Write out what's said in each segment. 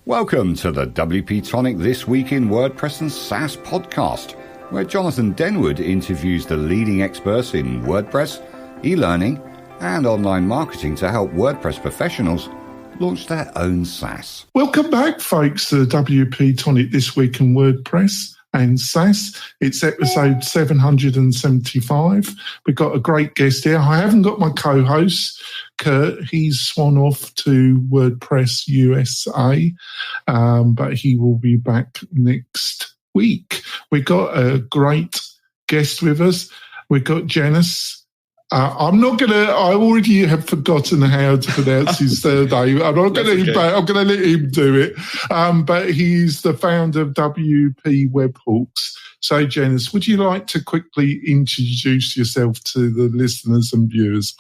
Welcome to the WP-Tonic This Week in WordPress and SaaS podcast, where Jonathan Denwood interviews the leading experts in WordPress, e-learning, and online marketing to help WordPress professionals launch their own SaaS. Welcome back, folks, to the WP-Tonic This Week in WordPress and SaaS. It's episode 775. We've got a great guest here. I haven't got my co-host, Kurt. He's swan off to WordPress USA, but he will be back next week. We've got a great guest with us. We've got Jannis. I already have forgotten how to pronounce his name. I'm not going to, I'm going to let him do it. But he's the founder of WP Webhooks. So, Jannis, would you like to quickly introduce yourself to the listeners and viewers?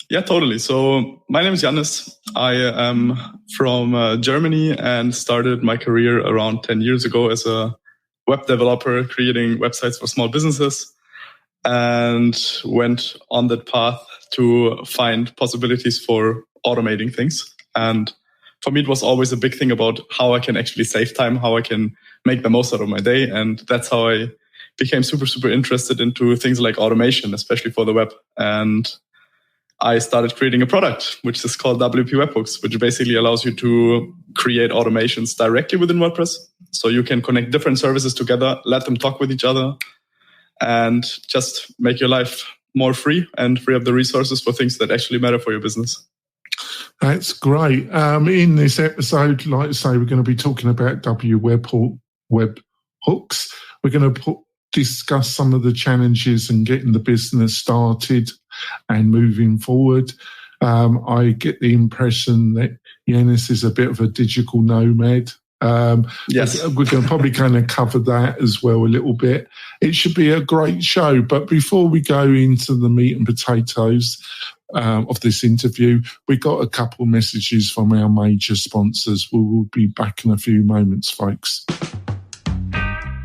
Yeah, totally. So my name is Jannis. I am from Germany and started my career around 10 years ago as a web developer, creating websites for small businesses, and went on that path to find possibilities for automating things. And for me, it was always a big thing about how I can actually save time, how I can make the most out of my day. And that's how I became super, super interested into things like automation, especially for the web. And I started creating a product, which is called WP Webhooks, which basically allows you to create automations directly within WordPress. So you can connect different services together, let them talk with each other, and just make your life more free and free up the resources for things that actually matter for your business. That's great. In this episode, like I say, we're going to be talking about WP Webhooks. We're going to discuss some of the challenges in getting the business started and moving forward. I get the impression that Jannis is a bit of a digital nomad. Yes, we're going to probably kind of cover that as well a little bit. It should be a great show. But before we go into the meat and potatoes of this interview, we got a couple messages from our major sponsors. We will be back in a few moments, folks.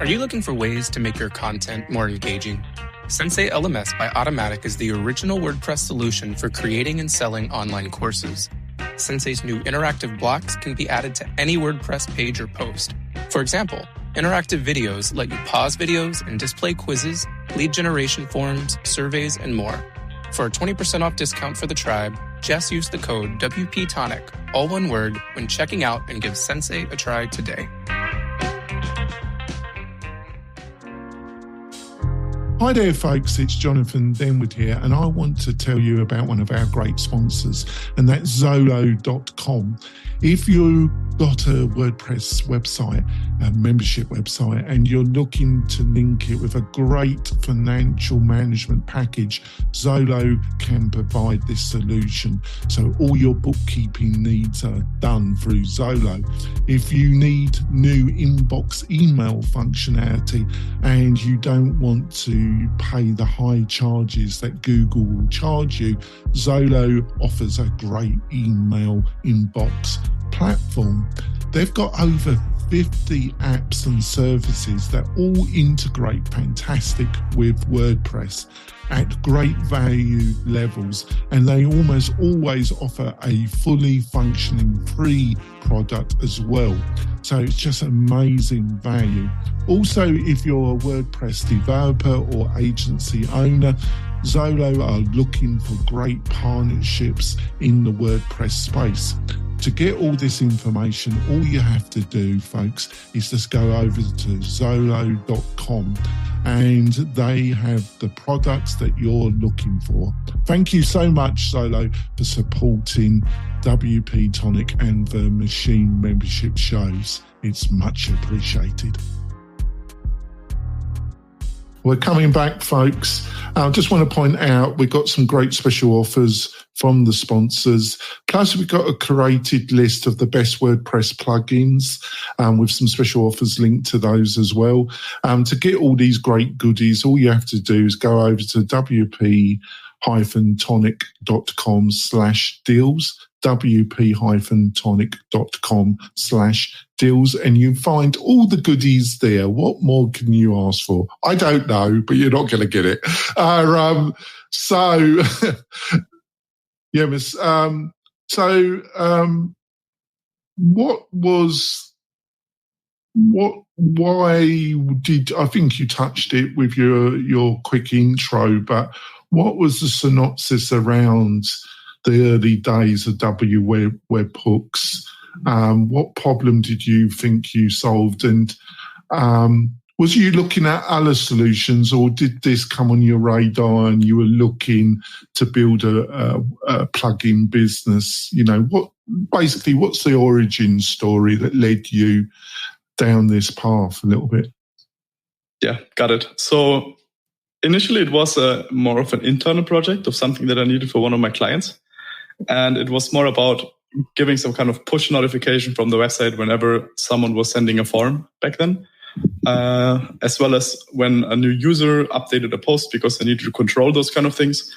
Are you looking for ways to make your content more engaging? Sensei LMS by Automatic is the original WordPress solution for creating and selling online courses. Sensei's new interactive blocks can be added to any WordPress page or post. For example, interactive videos let you pause videos and display quizzes, lead generation forms, surveys, and more. For a 20% off discount for the tribe, just use the code WP-Tonic, all one word, when checking out, and give Sensei a try today. Hi there, folks. It's Jonathan Denwood here, and I want to tell you about one of our great sponsors, and that's Zolo.com. If you've got a WordPress website, a membership website, and you're looking to link it with a great financial management package, Zolo can provide this solution. So all your bookkeeping needs are done through Zolo. If you need new inbox email functionality and you don't want to pay the high charges that Google will charge you, Zolo offers a great email inbox platform. They've got over 50 apps and services that all integrate fantastic with WordPress at great value levels, and they almost always offer a fully functioning free product as well. So it's just amazing value. Also, if you're a WordPress developer or agency owner, Zolo are looking for great partnerships in the WordPress space. To get all this information, all you have to do, folks, is just go over to Zolo.com and they have the products that you're looking for. Thank you so much, Zolo, for supporting WP-Tonic and the Machine membership shows. It's much appreciated. We're coming back, folks. I just want to point out we've got some great special offers from the sponsors. Plus, we've got a curated list of the best WordPress plugins with some special offers linked to those as well. To get all these great goodies, all you have to do is go over to wp-tonic.com/deals, wp-tonic.com/deals, and you find all the goodies there. What more can you ask for? I don't know, but you're not going to get it. why did, I think you touched it with your quick intro, but what was the synopsis around the early days of WP Webhooks? What problem did you think you solved? And was you looking at other solutions, or did this come on your radar and you were looking to build a plugin business? What's the origin story that led you down this path a little bit? Yeah, got it. So initially it was more of an internal project of something that I needed for one of my clients. And it was more about giving some kind of push notification from the website whenever someone was sending a form back then, as well as when a new user updated a post, because I needed to control those kind of things.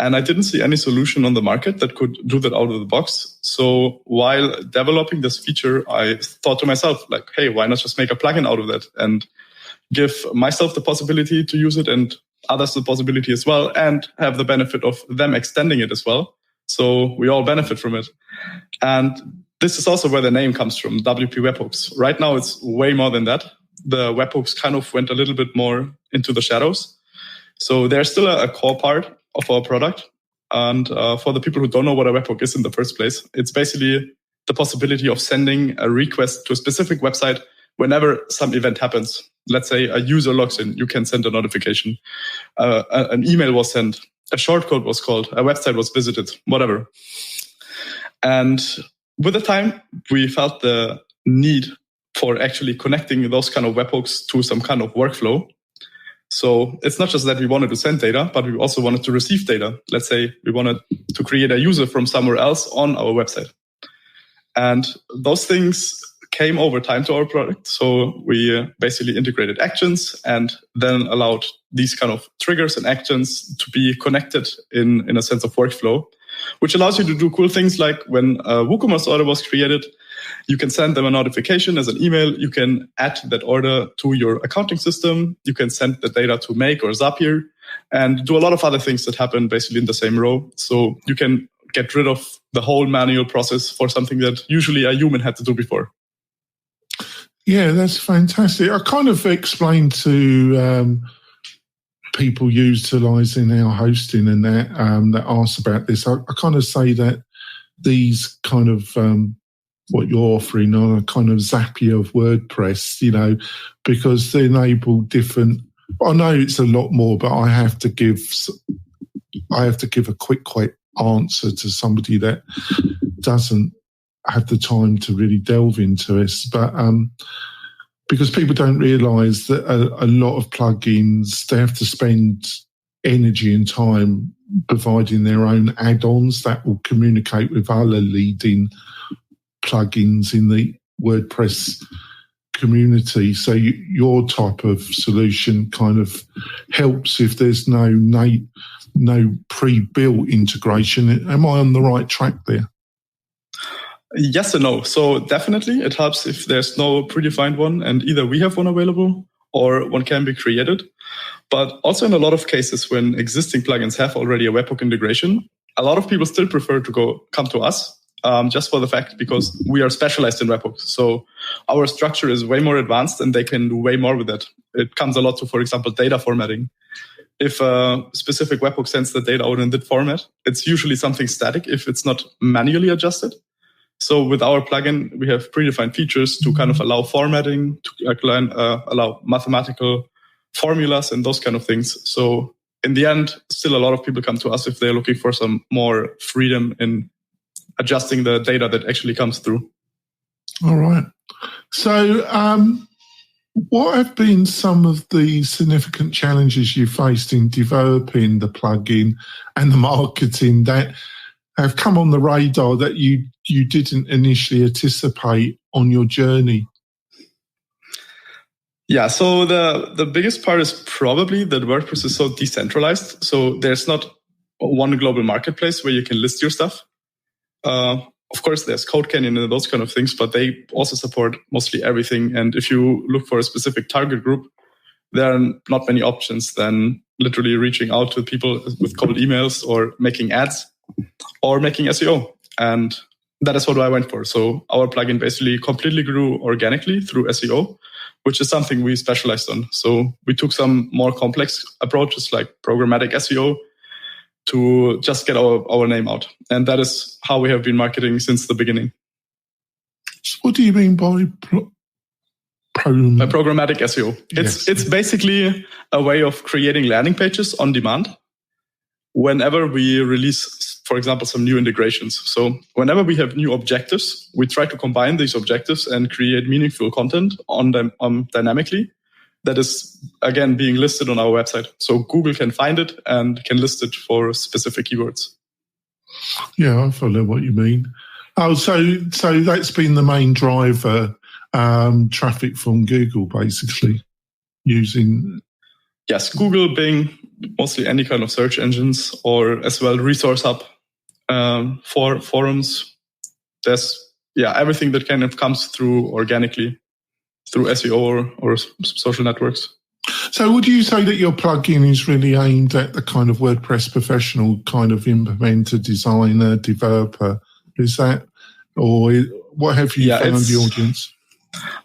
And I didn't see any solution on the market that could do that out of the box. So while developing this feature, I thought to myself, like, hey, why not just make a plugin out of that and give myself the possibility to use it and others the possibility as well, and have the benefit of them extending it as well. So we all benefit from it. And this is also where the name comes from, WP Webhooks. Right now, it's way more than that. The webhooks kind of went a little bit more into the shadows. So they're still a core part of our product. And for the people who don't know what a webhook is in the first place, it's basically the possibility of sending a request to a specific website whenever some event happens. Let's say a user logs in, you can send a notification. An email was sent, a shortcode was called, a website was visited, whatever. And with the time, we felt the need for actually connecting those kind of webhooks to some kind of workflow. So it's not just that we wanted to send data, but we also wanted to receive data. Let's say we wanted to create a user from somewhere else on our website. And those things came over time to our product. So we basically integrated actions and then allowed these kind of triggers and actions to be connected in a sense of workflow, which allows you to do cool things like when a WooCommerce order was created, you can send them a notification as an email. You can add that order to your accounting system. You can send the data to Make or Zapier and do a lot of other things that happen basically in the same row. So you can get rid of the whole manual process for something that usually a human had to do before. Yeah, that's fantastic. I kind of explained to people utilising our hosting and that ask about this. I kind of say that these kind of what you're offering are a kind of Zapier of WordPress, because they enable different. I know it's a lot more, but I have to give a quick answer to somebody that doesn't have the time to really delve into this. But because people don't realise that a lot of plugins, they have to spend energy and time providing their own add-ons that will communicate with other leading plugins in the WordPress community. So your type of solution kind of helps if there's no pre-built integration. Am I on the right track there? Yes and no. So definitely it helps if there's no predefined one, and either we have one available or one can be created. But also in a lot of cases when existing plugins have already a webhook integration, a lot of people still prefer to come to us. Just for the fact because we are specialized in webhooks. So our structure is way more advanced and they can do way more with it. It comes a lot to, for example, data formatting. If a specific webhook sends the data out in that format, it's usually something static if it's not manually adjusted. So with our plugin, we have predefined features to kind of allow formatting, to allow mathematical formulas and those kind of things. So in the end, still a lot of people come to us if they're looking for some more freedom in adjusting the data that actually comes through. All right. So what have been some of the significant challenges you faced in developing the plugin and the marketing that have come on the radar that you didn't initially anticipate on your journey? Yeah, so the biggest part is probably that WordPress is so decentralized. So there's not one global marketplace where you can list your stuff. Of course, there's Code Canyon and those kind of things, but they also support mostly everything. And if you look for a specific target group, there are not many options than literally reaching out to people with cold emails or making ads or making SEO. And that is what I went for. So our plugin basically completely grew organically through SEO, which is something we specialized on. So we took some more complex approaches like programmatic SEO to just get our name out. And that is how we have been marketing since the beginning. What do you mean by programmatic SEO? Yes. It's basically a way of creating landing pages on demand whenever we release, for example, some new integrations. So whenever we have new objectives, we try to combine these objectives and create meaningful content on them dynamically. That is, again, being listed on our website. So Google can find it and can list it for specific keywords. Yeah, I follow what you mean. Oh, so that's been the main driver, traffic from Google, basically, using... Yes, Google, Bing, mostly any kind of search engines, or as well Resource Hub, for forums. There's everything that kind of comes through organically through SEO or social networks. So would you say that your plugin is really aimed at the kind of WordPress professional kind of implementer, designer, developer? Is that, or what have you found the audience?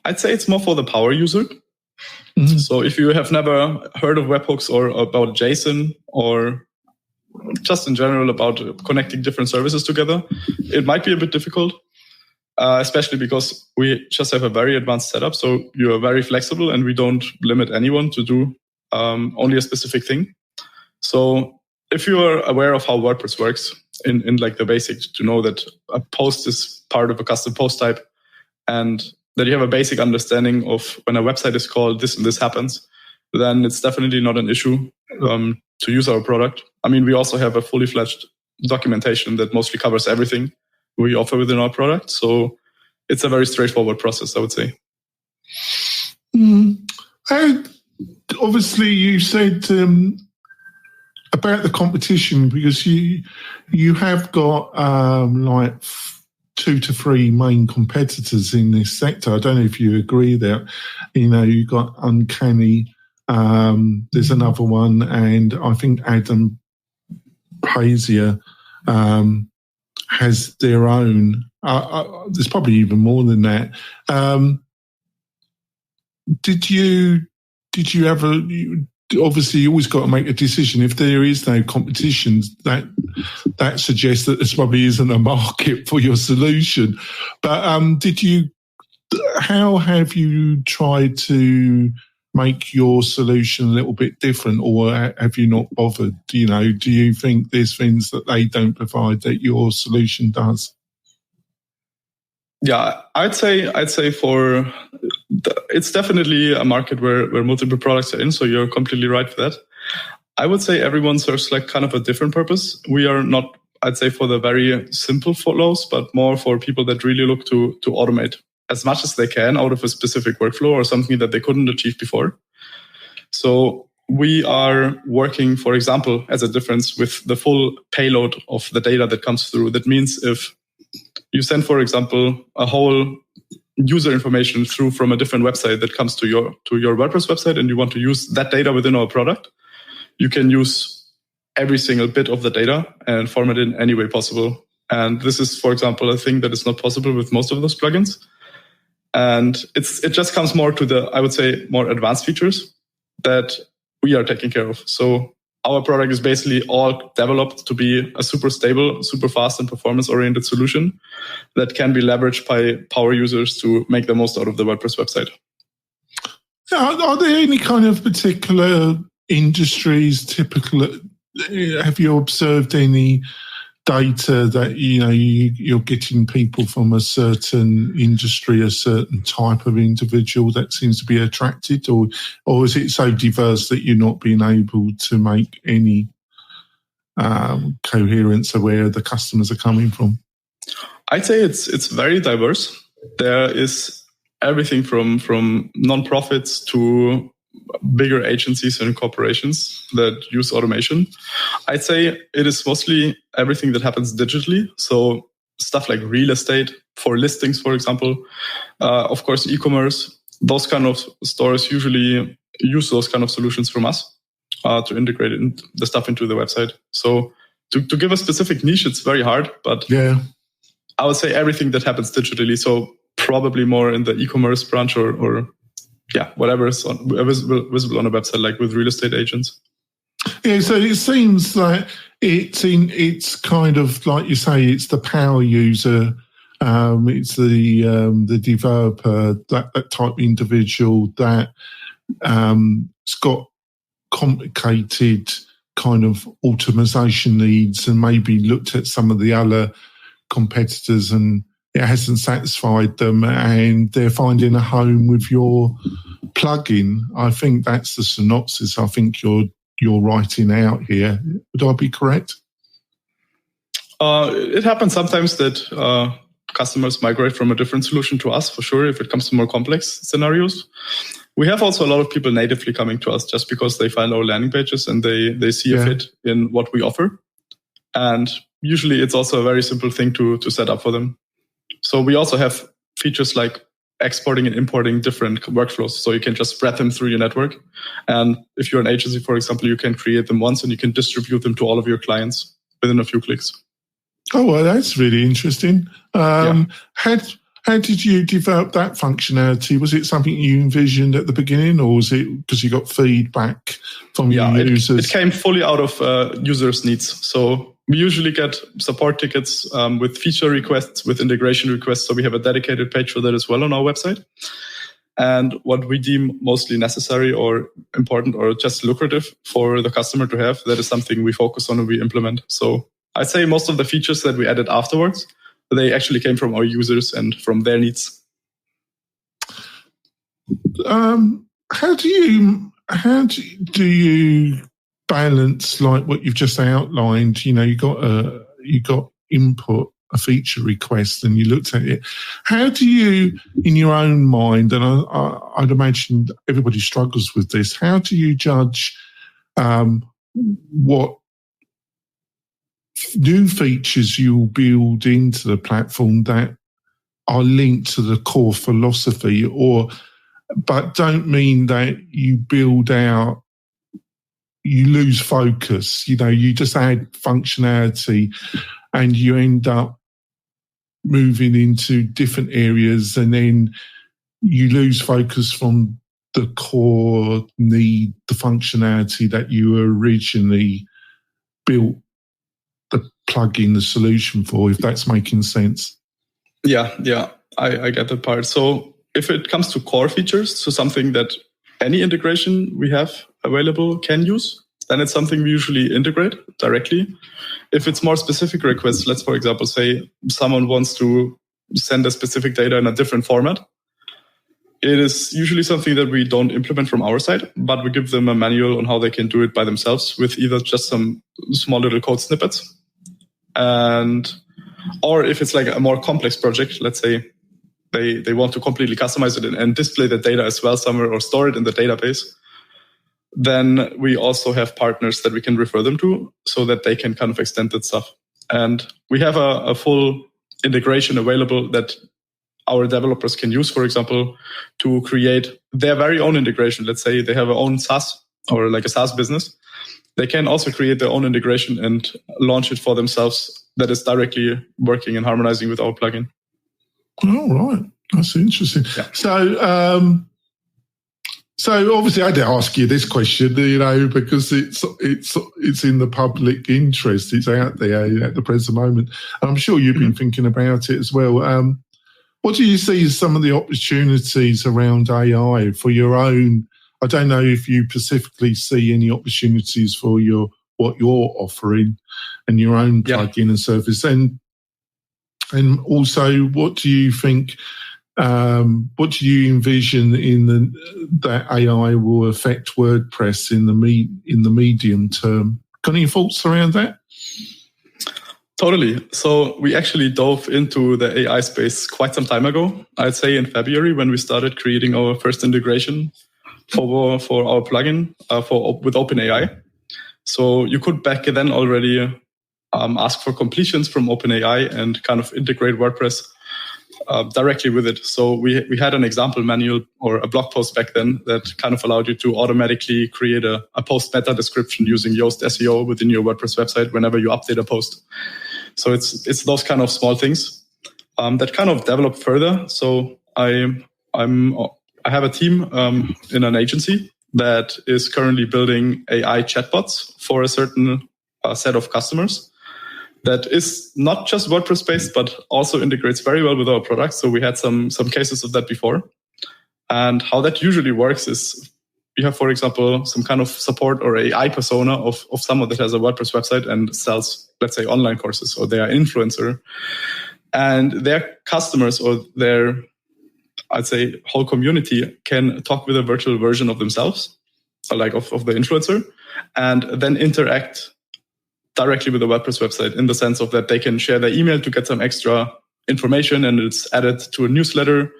I'd say it's more for the power user. Mm-hmm. So if you have never heard of webhooks or about JSON or just in general about connecting different services together, it might be a bit difficult, especially because we just have a very advanced setup. So you are very flexible and we don't limit anyone to do only a specific thing. So if you are aware of how WordPress works in like the basics, to know that a post is part of a custom post type and that you have a basic understanding of when a website is called, this and this happens, then it's definitely not an issue to use our product. I mean, we also have a fully fledged documentation that mostly covers everything we offer within our product. So it's a very straightforward process, I would say. And obviously, you said about the competition, because you have got like 2 to 3 main competitors in this sector. I don't know if you agree that, you've got Uncanny, there's another one, and I think Adam Pazier has their own. There's probably even more than that. Did you ever... Obviously, you always got to make a decision. If there is no competition, that suggests that there probably isn't a market for your solution. But how have you tried to make your solution a little bit different, or have you not bothered? Do you think there's things that they don't provide that your solution does? Yeah, I'd say it's definitely a market where multiple products are in. So you're completely right for that. I would say everyone serves like kind of a different purpose. We are not, I'd say, for the very simple flows, but more for people that really look to automate as much as they can out of a specific workflow or something that they couldn't achieve before. So we are working, for example, as a difference with the full payload of the data that comes through. That means if you send, for example, a whole user information through from a different website that comes to your WordPress website, and you want to use that data within our product, you can use every single bit of the data and format it in any way possible. And this is, for example, a thing that is not possible with most of those plugins. And it just comes more to the, I would say, more advanced features that we are taking care of. So our product is basically all developed to be a super stable, super fast and performance-oriented solution that can be leveraged by power users to make the most out of the WordPress website. Are there any kind of particular industries, have you observed any data that, you're getting people from a certain industry, a certain type of individual that seems to be attracted, or is it so diverse that you're not being able to make any coherence of where the customers are coming from? I'd say it's very diverse. There is everything from non-profits to bigger agencies and corporations that use automation. I'd say it is mostly everything that happens digitally. So stuff like real estate for listings, for example. Of course, e-commerce. Those kind of stores usually use those kind of solutions from us to integrate the stuff into the website. So to give a specific niche, it's very hard. But yeah, I would say everything that happens digitally. So probably more in the e-commerce branch or whatever is visible on a website, like with real estate agents. Yeah, so it seems like it's kind of like you say, it's the power user, it's the developer, that type of individual that it's got complicated kind of automation needs and maybe looked at some of the other competitors and it hasn't satisfied them and they're finding a home with your plugin. I think that's the synopsis I think you're writing out here. Would I be correct? It happens sometimes that customers migrate from a different solution to us, for sure, if it comes to more complex scenarios. We have also a lot of people natively coming to us just because they find our landing pages and they see a fit in what we offer. And usually it's also a very simple thing to set up for them. So we also have features like exporting and importing different workflows. So you can just spread them through your network. And if you're an agency, for example, you can create them once and you can distribute them to all of your clients within a few clicks. Oh, well, that's really interesting. How did you develop that functionality? Was it something you envisioned at the beginning, or was it because you got feedback from your users? It came fully out of users' needs. So we usually get support tickets with feature requests, with integration requests. So we have a dedicated page for that as well on our website. And what we deem mostly necessary or important or just lucrative for the customer to have, that is something we focus on and we implement. So I'd say most of the features that we added afterwards, they actually came from our users and from their needs. How do you balance like what you've just outlined? You know, you got input, a feature request, and you looked at it. How do you, in your own mind, and I'd imagine everybody struggles with this, how do you judge what new features you'll build into the platform that are linked to the core philosophy, but don't mean that you build out, you lose focus, you know, you just add functionality and you end up moving into different areas and then you lose focus from the core need, the functionality that you originally built the plugin, the solution for, if that's making sense. Yeah, I get that part. So if it comes to core features, so something that any integration we have available can use, then it's something we usually integrate directly. If it's more specific requests, let's, for example, say someone wants to send a specific data in a different format, it is usually something that we don't implement from our side, but we give them a manual on how they can do it by themselves with either just some small little code snippets. Or if it's like a more complex project, let's say they want to completely customize it and display the data as well somewhere or store it in the database, then we also have partners that we can refer them to so that they can kind of extend that stuff. And we have a full integration available that our developers can use, for example, to create their very own integration. Let's say they have their own SaaS or like a SaaS business. They can also create their own integration and launch it for themselves that is directly working and harmonizing with our plugin. Oh, right. That's interesting. Yeah. So obviously I had to ask you this question, you know, because it's in the public interest. It's out there at the present moment. And I'm sure you've been thinking about it as well. What do you see as some of the opportunities around AI for your own? I don't know if you specifically see any opportunities for what you're offering and your own plugin and service. And also, what do you think? What do you envision that AI will affect WordPress in the medium term? Got any thoughts around that? Totally. So we actually dove into the AI space quite some time ago. I'd say in February when we started creating our first integration for our plugin with OpenAI. So you could back then already ask for completions from OpenAI and kind of integrate WordPress directly with it. So we had an example manual or a blog post back then that kind of allowed you to automatically create a post meta description using Yoast SEO within your WordPress website whenever you update a post. So it's those kind of small things. that kind of developed further. So I have a team in an agency that is currently building AI chatbots for a certain set of customers. That is not just WordPress based, but also integrates very well with our products. So we had some cases of that before. And how that usually works is you have, for example, some kind of support or AI persona of someone that has a WordPress website and sells, let's say, online courses, or they are influencer. And their customers or their, I'd say, whole community can talk with a virtual version of themselves, like of the influencer, and then interact directly with the WordPress website in the sense of that they can share their email to get some extra information, and it's added to a newsletter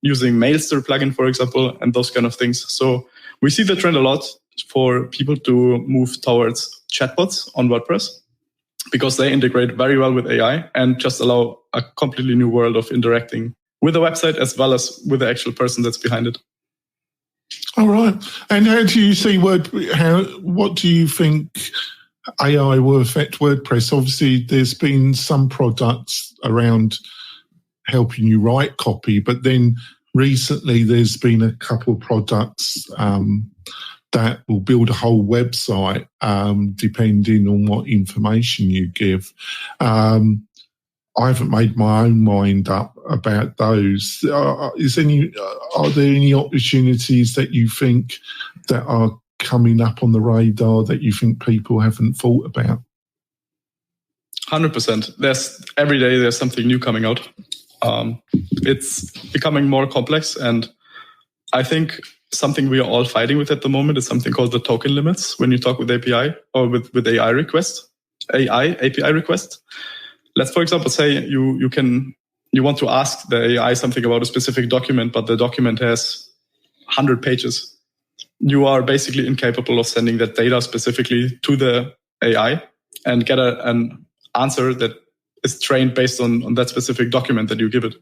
using Mailster plugin, for example, and those kind of things. So we see the trend a lot for people to move towards chatbots on WordPress because they integrate very well with AI and just allow a completely new world of interacting with the website as well as with the actual person that's behind it. All right. And how do you see what do you think AI will affect WordPress? Obviously, there's been some products around helping you write copy, but then recently there's been a couple of products that will build a whole website depending on what information you give. I haven't made my own mind up about those. Are there any opportunities that you think that are coming up on the radar that you think people haven't thought about? 100%. Every day there's something new coming out. It's becoming more complex, and I think something we are all fighting with at the moment is something called the token limits when you talk with API or with AI API request. Let's, for example, say you want to ask the AI something about a specific document, but the document has 100 pages. You are basically incapable of sending that data specifically to the AI and get an answer that is trained based on that specific document that you give it.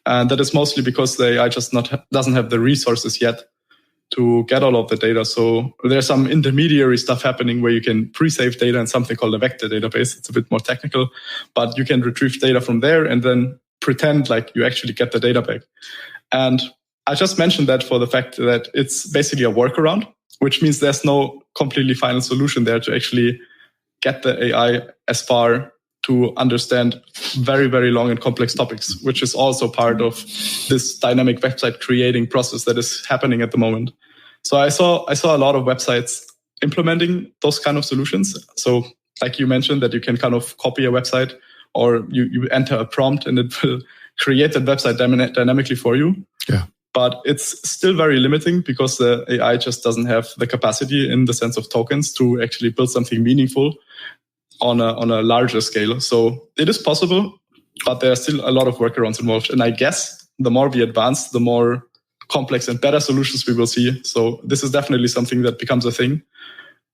And that is mostly because the AI just doesn't have the resources yet to get all of the data. So there's some intermediary stuff happening where you can pre-save data in something called a vector database. It's a bit more technical, but you can retrieve data from there and then pretend like you actually get the data back. And I just mentioned that for the fact that it's basically a workaround, which means there's no completely final solution there to actually get the AI as far to understand very, very long and complex topics, which is also part of this dynamic website creating process that is happening at the moment. So I saw a lot of websites implementing those kind of solutions. So like you mentioned, that you can kind of copy a website or you enter a prompt and it will create that website dynamically for you. Yeah. But it's still very limiting because the AI just doesn't have the capacity in the sense of tokens to actually build something meaningful on a larger scale. So it is possible, but there are still a lot of workarounds involved. And I guess the more we advance, the more complex and better solutions we will see. So this is definitely something that becomes a thing.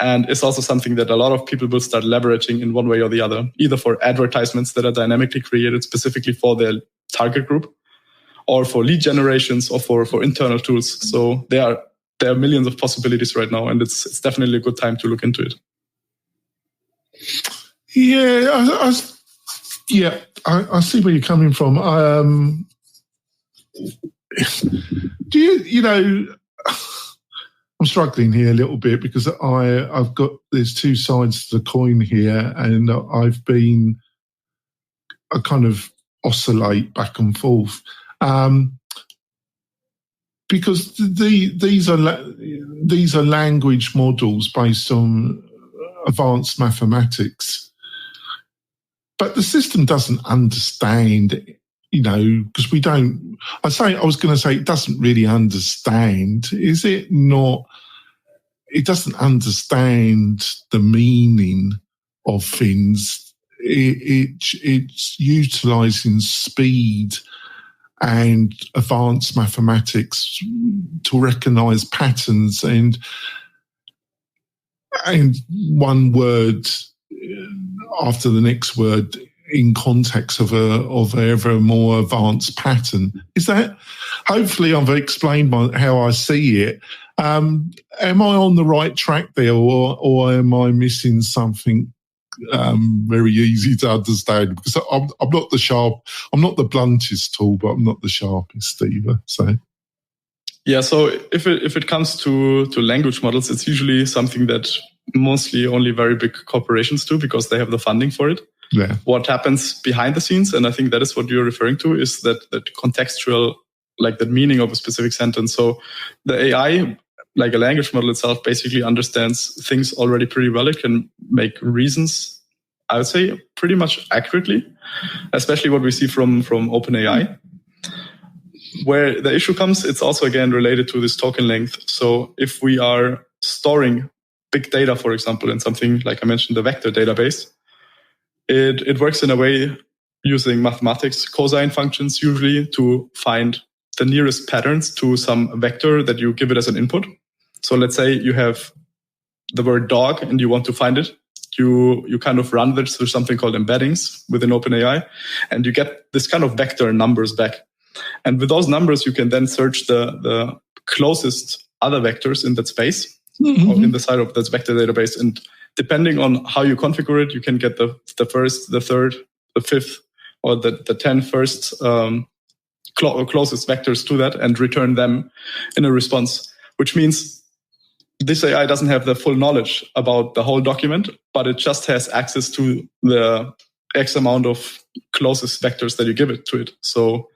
And it's also something that a lot of people will start leveraging in one way or the other, either for advertisements that are dynamically created specifically for their target group, or for lead generations, or for internal tools. So there are millions of possibilities right now, and it's definitely a good time to look into it. Yeah, I see where you're coming from. Do you know? I'm struggling here a little bit because there's two sides to the coin here, and I kind of oscillate back and forth. Because these are language models based on advanced mathematics, but the system doesn't understand, because we don't. I was going to say it doesn't really understand. Is it not? It doesn't understand the meaning of things. It's utilising speed and advanced mathematics to recognise patterns and one word after the next word in context of a ever more advanced pattern. Is that? Hopefully, I've explained how I see it. Am I on the right track there, or am I missing something very easy to understand, because I'm not the bluntest tool, but I'm not the sharpest either. So. Yeah, so if it comes to language models, it's usually something that mostly only very big corporations do because they have the funding for it. Yeah. What happens behind the scenes, and I think that is what you're referring to, is that contextual, like the meaning of a specific sentence. So the AI, like a language model itself, basically understands things already pretty well. It can make reasons, I would say, pretty much accurately, especially what we see from OpenAI. Where the issue comes, it's also again related to this token length. So if we are storing big data, for example, in something like I mentioned, the vector database, it works in a way using mathematics, cosine functions usually, to find the nearest patterns to some vector that you give it as an input. So let's say you have the word dog and you want to find it. You kind of run this through something called embeddings within OpenAI, and you get this kind of vector numbers back. And with those numbers, you can then search the closest other vectors in that space, or in the side of that vector database. And depending on how you configure it, you can get the first, the third, the fifth, or the 10 first closest vectors to that and return them in a response, which means this AI doesn't have the full knowledge about the whole document, but it just has access to the X amount of closest vectors that you give it to it. So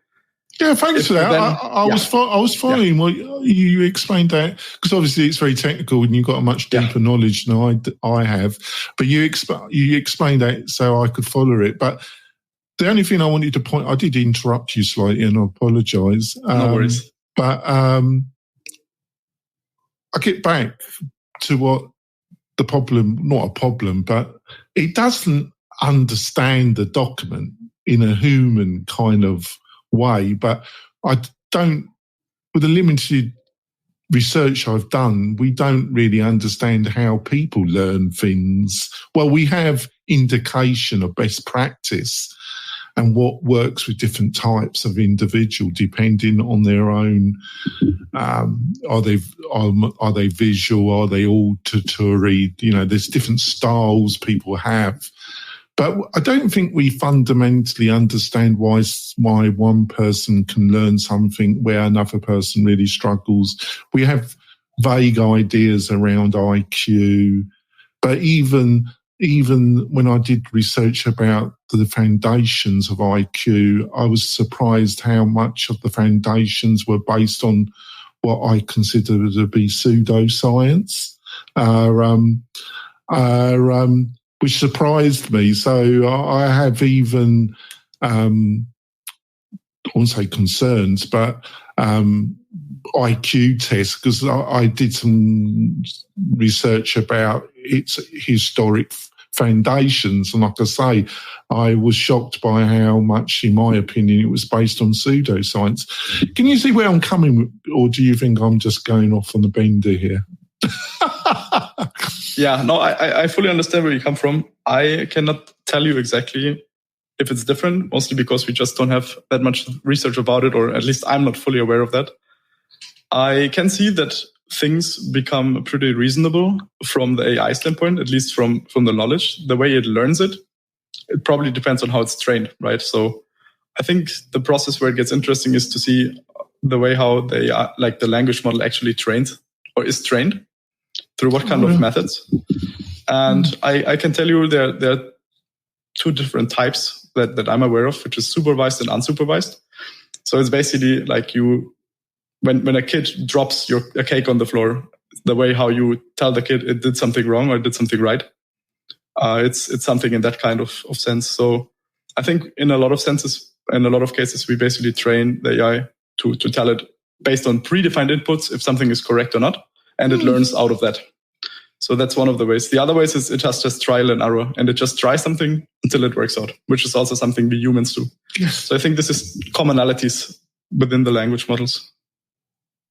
yeah, thanks for that. I was following what you explained that, because obviously it's very technical and you've got a much deeper knowledge than I have. But you explained that so I could follow it. But the only thing I wanted to point, I did interrupt you slightly, and I apologise. No worries. But I get back to what the problem, not a problem, but it doesn't understand the document in a human kind of way. But I don't, with the limited research I've done, we don't really understand how people learn things. Well, we have indication of best practice and what works with different types of individual depending on their own. Are they visual? Are they auditory? You know, there's different styles people have. But I don't think we fundamentally understand why one person can learn something where another person really struggles. We have vague ideas around IQ, but even when I did research about the foundations of IQ, I was surprised how much of the foundations were based on what I consider to be pseudoscience. Which surprised me. So I have even, I won't say concerns, but IQ tests, because I did some research about its historic foundations. And like I say, I was shocked by how much, in my opinion, it was based on pseudoscience. Can you see where I'm coming, or do you think I'm just going off on the bender here? Yeah, no, I fully understand where you come from. I cannot tell you exactly if it's different, mostly because we just don't have that much research about it, or at least I'm not fully aware of that. I can see that things become pretty reasonable from the AI standpoint, at least from the knowledge. The way it learns it probably depends on how it's trained, right? So I think the process where it gets interesting is to see the way how the language model actually trains or is trained. Through what kind of methods? And I can tell you there are two different types that I'm aware of, which is supervised and unsupervised. So it's basically like when a kid drops a cake on the floor, the way how you tell the kid it did something wrong or it did something right. It's something in that kind of sense. So I think in a lot of cases, we basically train the AI to tell it based on predefined inputs if something is correct or not. And it learns out of that. So that's one of the ways. The other ways is it has just trial and error, and it just tries something until it works out, which is also something we humans do. Yes. So I think this is commonalities within the language models.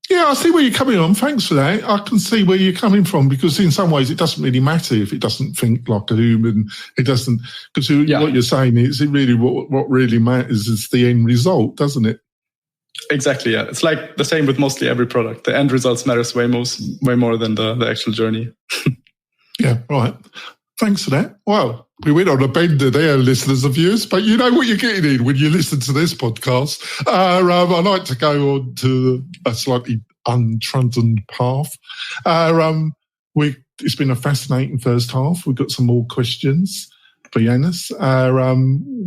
Yeah, I see where you're coming from. Thanks for that. I can see where you're coming from, because in some ways it doesn't really matter if it doesn't think like a human. It doesn't, because what you're saying is what really matters is the end result, doesn't it? Exactly, yeah. It's like the same with mostly every product. The end results matters way more than the actual journey. Yeah, right. Thanks for that. Well, we went on a bender there, listeners and viewers, but you know what you're getting in when you listen to this podcast. I like to go on to a slightly untrodden path. It's been a fascinating first half. We've got some more questions for Jannis.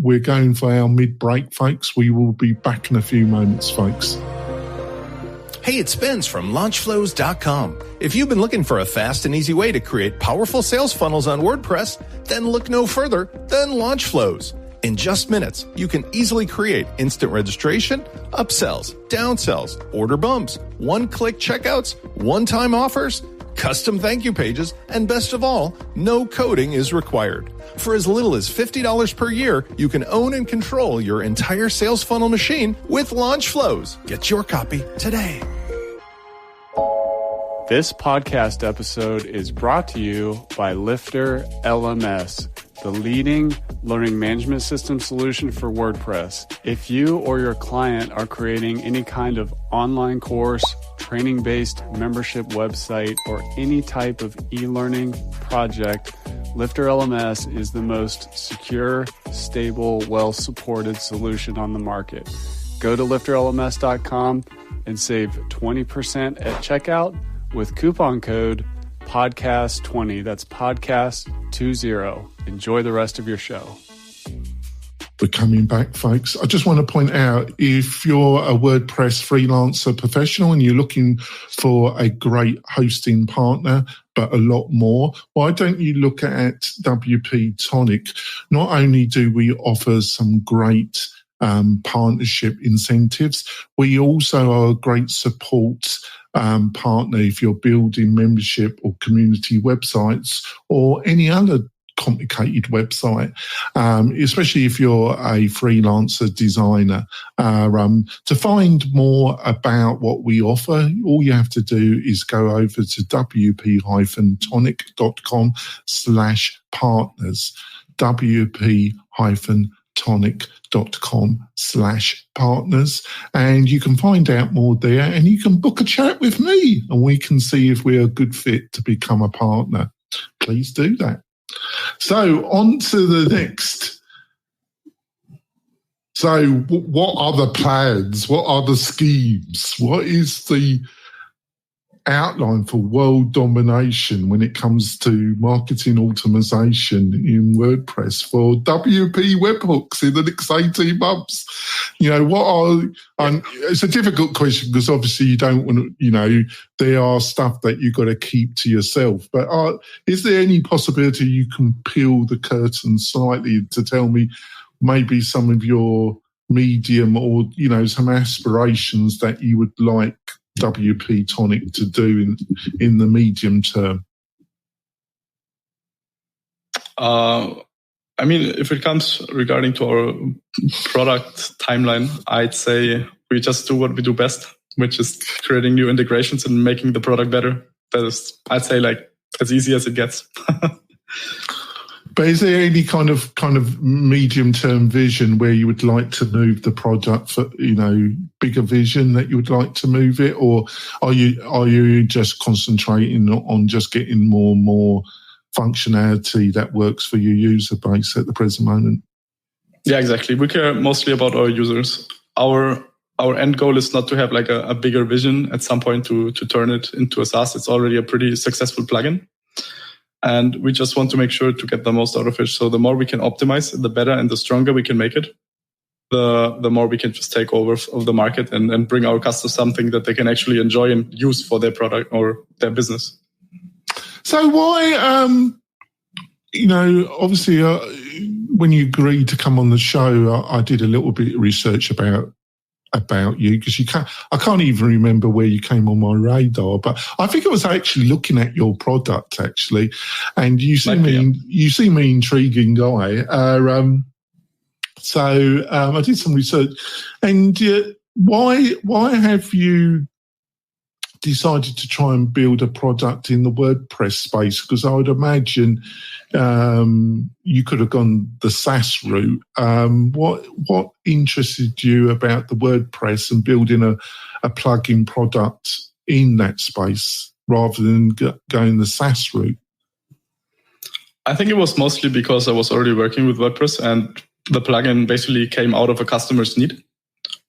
We're going for our mid-break, folks. We will be back in a few moments, folks. Hey, it's Spence from launchflows.com. If you've been looking for a fast and easy way to create powerful sales funnels on WordPress, then look no further than LaunchFlows. In just minutes, you can easily create instant registration, upsells, downsells, order bumps, one-click checkouts, one-time offers, custom thank you pages, and best of all, no coding is required. For as little as $50 per year, you can own and control your entire sales funnel machine with LaunchFlows. Get your copy today. This podcast episode is brought to you by Lifter LMS, the leading learning management system solution for WordPress. If you or your client are creating any kind of online course, training-based membership website, or any type of e-learning project, Lifter LMS is the most secure, stable, well-supported solution on the market. Go to lifterlms.com and save 20% at checkout with coupon code podcast20. That's podcast20. Enjoy the rest of your show. We're coming back, folks. I just want to point out, if you're a WordPress freelancer professional and you're looking for a great hosting partner, but a lot more, why don't you look at WP-Tonic? Not only do we offer some great partnership incentives, we also are a great support partner if you're building membership or community websites or any other complicated website, especially if you're a freelancer designer. To find more about what we offer, all you have to do is go over to wp-tonic.com/partners, wp-tonic.com/partners, and you can find out more there, and you can book a chat with me and we can see if we're a good fit to become a partner. Please do that. So on to the next. So what are the plans? What are the schemes? What is the outline for world domination when it comes to marketing automation in WordPress for WP Webhooks in the next 18 months? You know, it's a difficult question because obviously you don't want to, there are stuff that you've got to keep to yourself. But is there any possibility you can peel the curtain slightly to tell me maybe some of your medium or, some aspirations that you would like WP-Tonic to do in the medium term? If it comes regarding to our product timeline, I'd say we just do what we do best, which is creating new integrations and making the product better. That is, I'd say, like as easy as it gets. But is there any kind of medium-term vision where you would like to move the product for, bigger vision that you would like to move it? Or are you just concentrating on just getting more and more functionality that works for your user base at the present moment? Yeah, exactly. We care mostly about our users. Our end goal is not to have like a bigger vision at some point to turn it into a SaaS. It's already a pretty successful plugin. And we just want to make sure to get the most out of it. So the more we can optimize, the better and the stronger we can make it, the more we can just take over of the market and bring our customers something that they can actually enjoy and use for their product or their business. So why, obviously when you agreed to come on the show, I did a little bit of research about you, because I can't even remember where you came on my radar, but I think I was actually looking at your product actually, and you seem an intriguing guy. So I did some research, and why have you decided to try and build a product in the WordPress space? Because I would imagine you could have gone the SaaS route. What interested you about the WordPress and building a plugin product in that space rather than going the SaaS route? I think it was mostly because I was already working with WordPress and the plugin basically came out of a customer's need.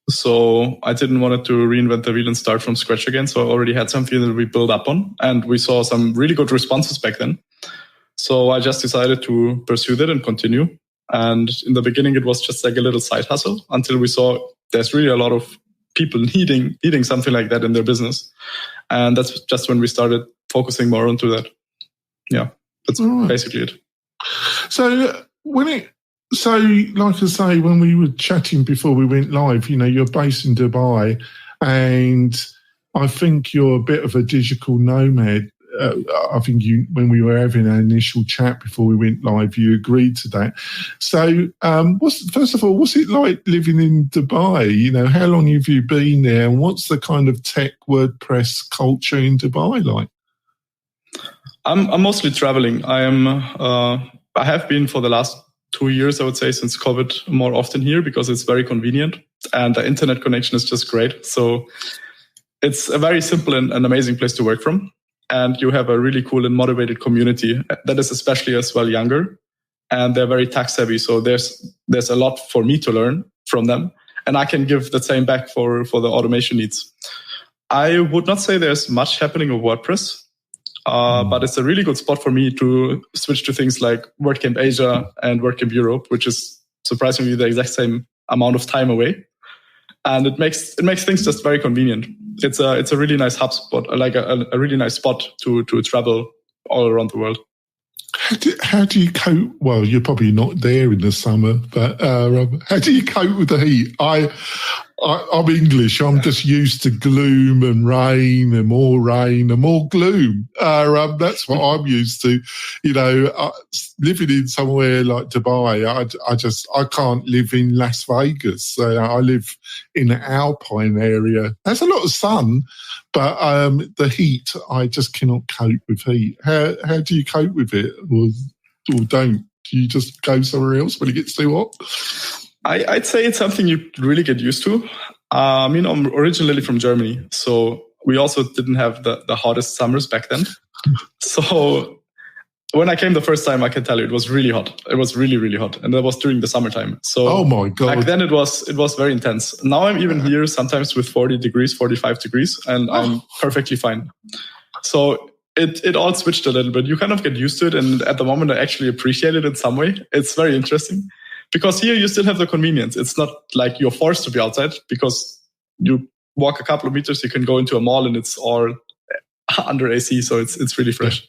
So I didn't want to reinvent the wheel and start from scratch again. So I already had something that we built up on, and we saw some really good responses back then. So I just decided to pursue that and continue. And in the beginning, it was just like a little side hustle until we saw there's really a lot of people needing something like that in their business. And that's just when we started focusing more onto that. Yeah, that's basically it. So like I say, when we were chatting before we went live, you're based in Dubai, and I think you're a bit of a digital nomad. I think when we were having our initial chat before we went live, you agreed to that. So, first of all, what's it like living in Dubai? How long have you been there, and what's the kind of tech WordPress culture in Dubai like? I'm mostly traveling. I have been for the last 2 years, I would say, since COVID, more often here because it's very convenient and the internet connection is just great. So it's a very simple and amazing place to work from. And you have a really cool and motivated community that is especially as well younger, and they're very tech savvy. So there's a lot for me to learn from them, and I can give the same back for the automation needs. I would not say there's much happening with WordPress, but it's a really good spot for me to switch to things like WordCamp Asia and WordCamp Europe, which is surprisingly the exact same amount of time away. And it makes things just very convenient. It's a really nice hub spot, like a really nice spot to travel all around the world. How do you cope? Well, you're probably not there in the summer, but how do you cope with the heat? I'm English. I'm just used to gloom and rain and more gloom. That's what I'm used to. Living in somewhere like Dubai, I can't live in Las Vegas. So I live in an alpine area. There's a lot of sun, but the heat, I just cannot cope with heat. How do you cope with it, or don't? Do you just go somewhere else when it gets too hot? I'd say it's something you really get used to. I'm originally from Germany, so we also didn't have the hottest summers back then. So when I came the first time, I can tell you it was really hot. It was really, really hot, and that was during the summertime. So oh my God. Back then it was very intense. Now I'm even here sometimes with 40 degrees, 45 degrees, and I'm perfectly fine. So it all switched a little bit. You kind of get used to it, and at the moment I actually appreciate it in some way. It's very interesting. Because here you still have the convenience. It's not like you're forced to be outside, because you walk a couple of meters, you can go into a mall and it's all under AC, so it's really fresh.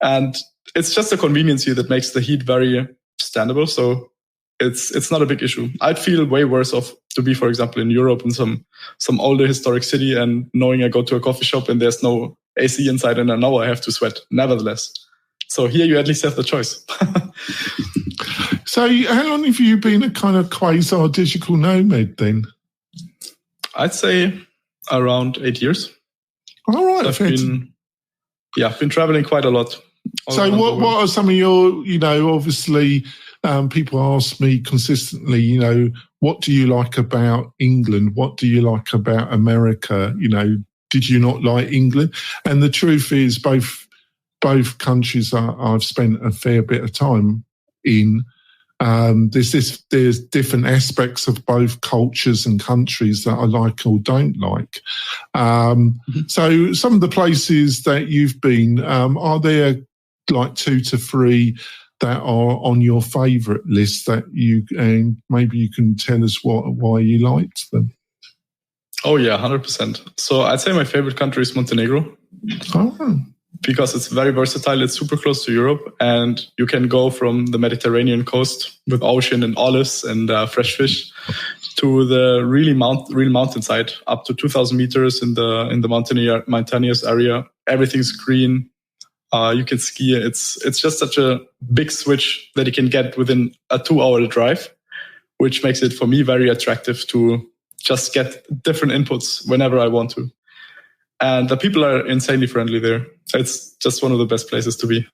And it's just a convenience here that makes the heat very standable. So it's not a big issue. I'd feel way worse off to be, for example, in Europe in some older historic city and knowing I go to a coffee shop and there's no AC inside and I know I have to sweat nevertheless. So here you at least have the choice. So how long have you been a kind of quasi-digital nomad then? I'd say around 8 years. All right. So I've been traveling quite a lot. So what are some of your, obviously people ask me consistently, what do you like about England? What do you like about America? Did you not like England? And the truth is both countries I've spent a fair bit of time in. There's different aspects of both cultures and countries that I like or don't like. So some of the places that you've been, are there like 2 to 3 that are on your favourite list that and maybe you can tell us why you liked them? Oh yeah, 100%. So I'd say my favorite country is Montenegro. Oh. Because it's very versatile. It's super close to Europe, and you can go from the Mediterranean coast with ocean and olives and fresh fish to the real mountainside, up to 2,000 meters in the mountainous area. Everything's green. You can ski. It's just such a big switch that you can get within a 2-hour drive, which makes it for me very attractive to just get different inputs whenever I want to. And the people are insanely friendly there. It's just one of the best places to be.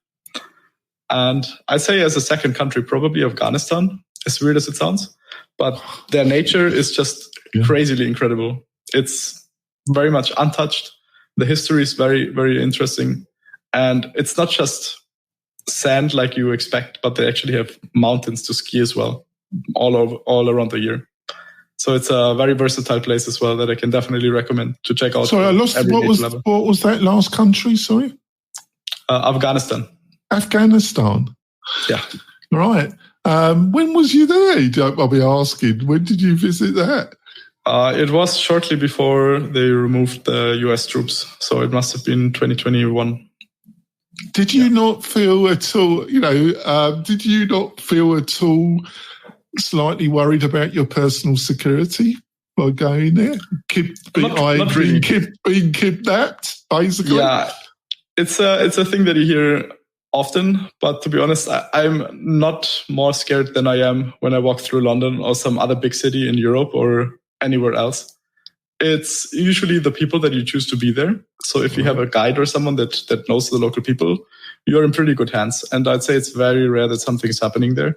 And I'd say as a second country, probably Afghanistan, as weird as it sounds. But their nature is just crazily incredible. It's very much untouched. The history is very, very interesting. And it's not just sand like you expect, but they actually have mountains to ski as well, all around the year. So it's a very versatile place as well that I can definitely recommend to check out. Sorry, I lost. What was that last country? Sorry, Afghanistan. Afghanistan. Yeah. Right. When was you there? I'll be asking. When did you visit that? It was shortly before they removed the US troops, so it must have been 2021. Did you not feel at all? Did you not feel at all slightly worried about your personal security by going there? Not really. Being kidnapped, basically. Yeah, it's a thing that you hear often, but to be honest, I'm not more scared than I am when I walk through London or some other big city in Europe or anywhere else. It's usually the people that you choose to be there. So if you have a guide or someone that knows the local people, you're in pretty good hands. And I'd say it's very rare that something is happening there.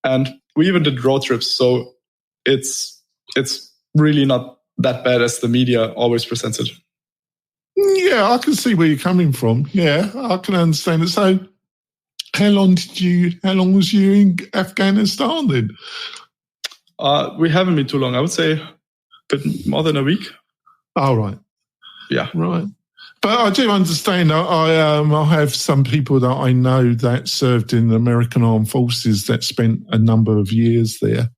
And we even did road trips, so it's really not that bad as the media always presents it. Yeah, I can see where you're coming from. Yeah, I can understand it. So, how long was you in Afghanistan then? We haven't been too long. I would say a bit more than a week. Oh, right. Yeah. Right. But I do understand. I have some people that I know that served in the American Armed Forces that spent a number of years there,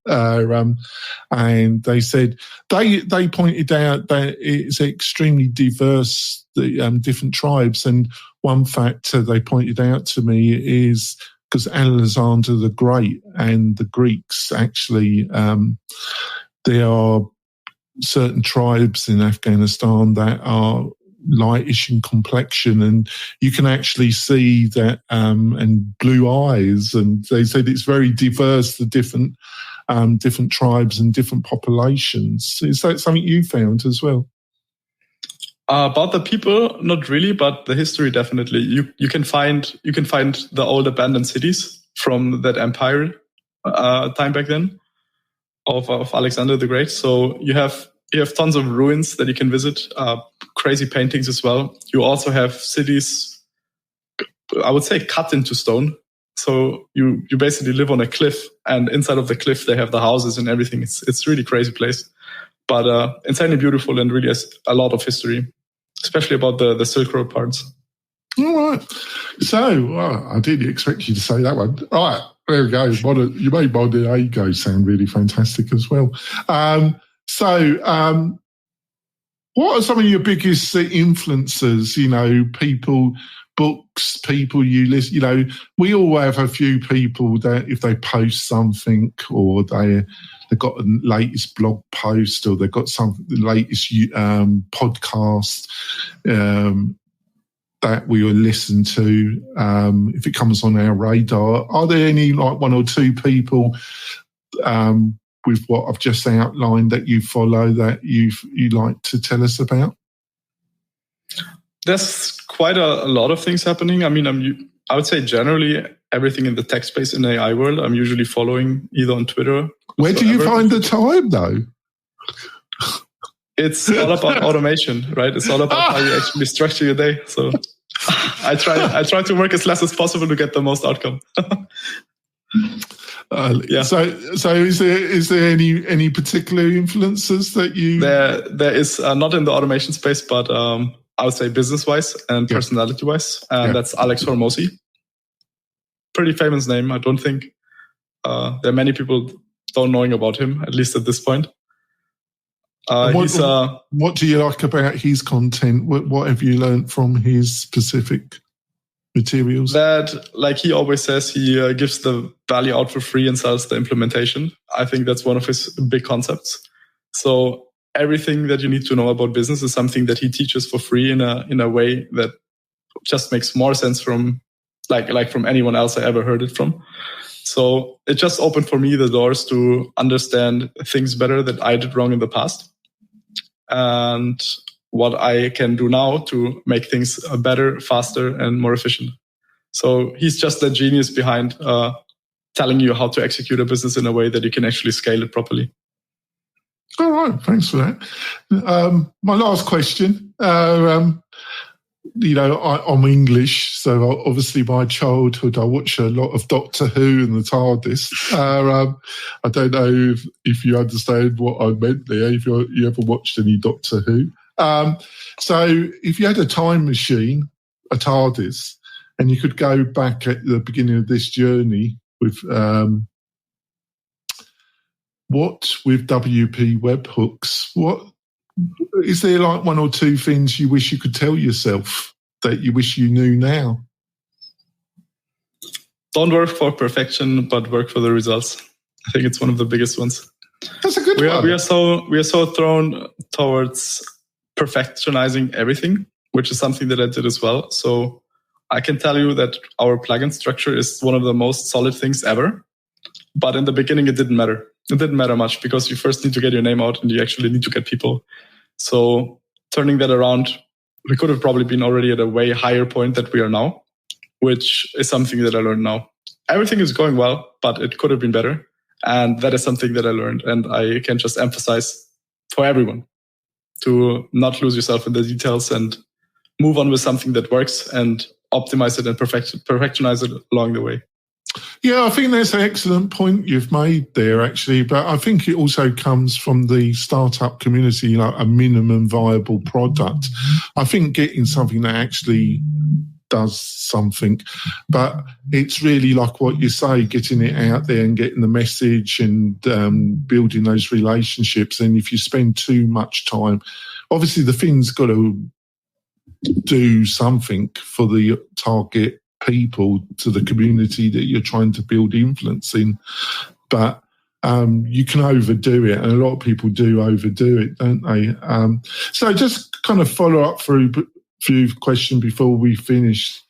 and they said they pointed out that it's extremely diverse, the different tribes. And one factor they pointed out to me is because Alexander the Great and the Greeks actually, there are certain tribes in Afghanistan that are lightish in complexion, and you can actually see that, and blue eyes, and they said it's very diverse, the different tribes and different populations. Is that something you found as well? About the people, not really, but the history definitely. You can find the old abandoned cities from that empire time back then of Alexander the Great. So you have tons of ruins that you can visit, crazy paintings as well. You also have cities, I would say, cut into stone. So you basically live on a cliff, and inside of the cliff they have the houses and everything. It's really crazy place, but insanely beautiful and really has a lot of history, especially about the Silk Road parts. All right. So I didn't expect you to say that one. All right, there we go. You made Montenegro sound really fantastic as well. So, what are some of your biggest influencers? People, books, people you listen. We all have a few people that if they post something, or they've got the latest blog post, or they've got the latest podcast that we will listen to. If it comes on our radar, are there any one or two people? With what I've just outlined that you follow that you like to tell us about? There's quite a lot of things happening. I mean, I would say generally everything in the tech space in AI world, I'm usually following either on Twitter. Where do you find the time though? It's all about automation, right? It's all about how you actually structure your day. So I try to work as less as possible to get the most outcome. Yeah. So is there any particular influencers that you? There is not in the automation space, but I would say business wise and personality wise, and that's Alex Hormozi. Pretty famous name. I don't think there are many people don't knowing about him, at least at this point. What do you like about his content? What have you learned from his specific materials? That, like he always says, he gives the value out for free and sells the implementation. I think that's one of his big concepts. So everything that you need to know about business is something that he teaches for free in a way that just makes more sense from like from anyone else I ever heard it from. So it just opened for me the doors to understand things better that I did wrong in the past, and what I can do now to make things better, faster, and more efficient. So he's just a genius behind telling you how to execute a business in a way that you can actually scale it properly. All right, thanks for that. My last question. I'm English, so obviously my childhood, I watch a lot of Doctor Who and the TARDIS. I don't know if you understand what I meant there, if you ever watched any Doctor Who. So if you had a time machine, a TARDIS, and you could go back at the beginning of this journey with WP Webhooks, what is there like one or two things you wish you could tell yourself that you wish you knew now? Don't work for perfection, but work for the results. I think it's one of the biggest ones. That's a good one. We are so thrown towards perfectionizing everything, which is something that I did as well. So I can tell you that our plugin structure is one of the most solid things ever. But in the beginning, it didn't matter. It didn't matter much because you first need to get your name out and you actually need to get people. So turning that around, we could have probably been already at a way higher point that we are now, which is something that I learned now. Everything is going well, but it could have been better. And that is something that I learned. And I can just emphasize for everyone to not lose yourself in the details and move on with something that works and optimize it and perfectionize it along the way. Yeah, I think that's an excellent point you've made there, actually. But I think it also comes from the startup community, like a minimum viable product. I think getting something that actually does something, but it's really like what you say, getting it out there and getting the message and building those relationships. And if you spend too much time, obviously the thing's got to do something for the target people, to the community that you're trying to build influence in. But you can overdo it, and a lot of people do overdo it, don't they? So just kind of follow up through a few questions before we finish.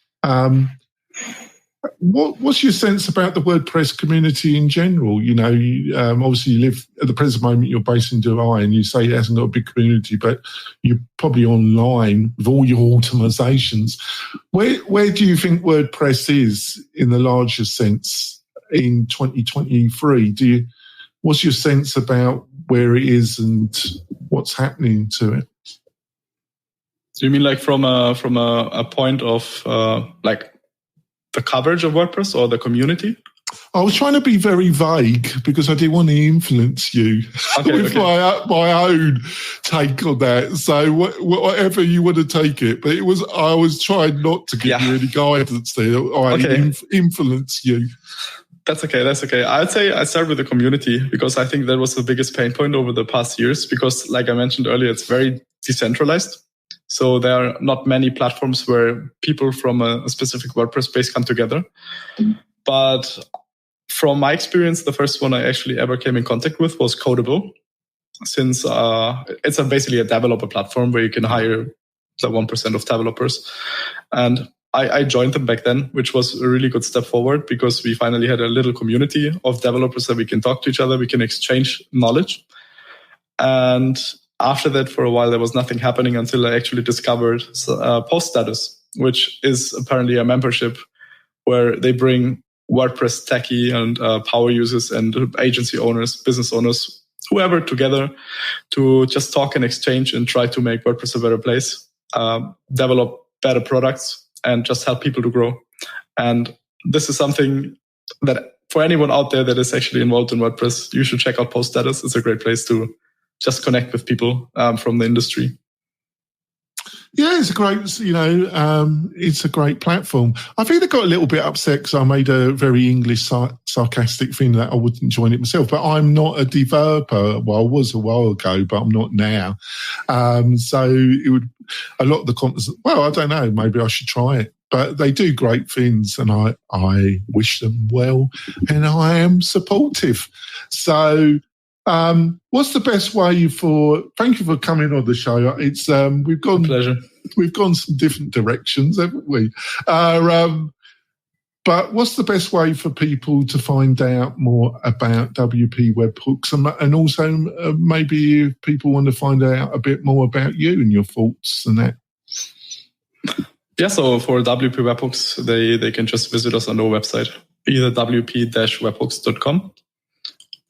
What's your sense about the WordPress community in general? Obviously you live at the present moment, you're based in Dubai, and you say it hasn't got a big community, but you're probably online with all your automatizations. Where do you think WordPress is in the larger sense in 2023? What's your sense about where it is and what's happening to it? Do you mean like from a point of like the coverage of WordPress or the community? I was trying to be very vague because I didn't want to influence you with my own take on that. So whatever you want to take it, but I was trying not to give you any guidance there. Influence you. That's okay. I'd say I start with the community because I think that was the biggest pain point over the past years because, like I mentioned earlier, it's very decentralized. So there are not many platforms where people from a specific WordPress space come together. But from my experience, the first one I actually ever came in contact with was Codeable, since it's basically a developer platform where you can hire the 1% of developers. And I joined them back then, which was a really good step forward because we finally had a little community of developers that we can talk to each other, we can exchange knowledge. And after that, for a while, there was nothing happening until I actually discovered Post Status, which is apparently a membership where they bring WordPress techie and power users and agency owners, business owners, whoever together to just talk and exchange and try to make WordPress a better place, develop better products, and just help people to grow. And this is something that for anyone out there that is actually involved in WordPress, you should check out Post Status. It's a great place to just connect with people from the industry. Yeah, it's a great, it's a great platform. I think they got a little bit upset because I made a very English sarcastic thing that I wouldn't join it myself. But I'm not a developer. Well, I was a while ago, but I'm not now. So it would a lot of the comments. Well, I don't know. Maybe I should try it. But they do great things, and I wish them well, and I am supportive. So. What's the best way thank you for coming on the show. It's we've gone pleasure. We've gone some different directions, haven't we? But what's the best way for people to find out more about WP Webhooks and also maybe if people want to find out a bit more about you and your thoughts and that? Yeah, so for WP Webhooks, they can just visit us on our website, either wp-webhooks.com.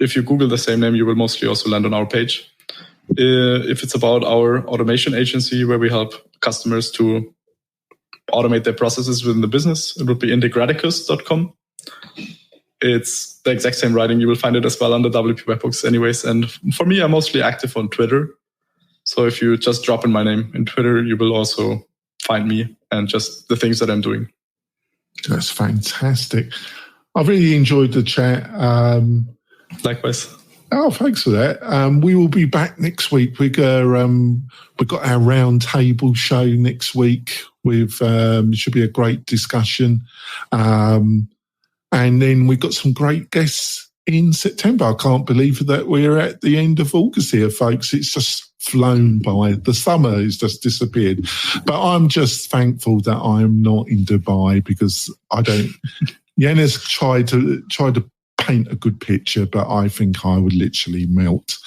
If you Google the same name, you will mostly also land on our page. If it's about our automation agency where we help customers to automate their processes within the business, it would be Integraticus.com. It's the exact same writing. You will find it as well under WP Webhooks anyways. And for me, I'm mostly active on Twitter. So if you just drop in my name in Twitter, you will also find me and just the things that I'm doing. That's fantastic. I really enjoyed the chat. Likewise. Oh, thanks for that. We will be back next week. We've got our round table show next week with should be a great discussion. And then we've got some great guests in September. I can't believe that we're at the end of August here, folks. It's just flown by. The summer has just disappeared. But I'm just thankful that I'm not in Dubai because I don't. Jannis tried to paint a good picture, but I think I would literally melt.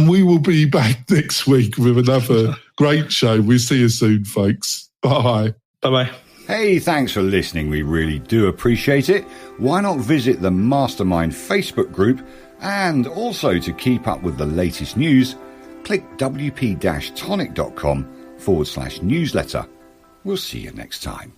We will be back next week with another great show. We'll see you soon, folks. Bye. Bye-bye. Hey, thanks for listening. We really do appreciate it. Why not visit the Mastermind Facebook group? And also to keep up with the latest news, click wp-tonic.com/newsletter. We'll see you next time.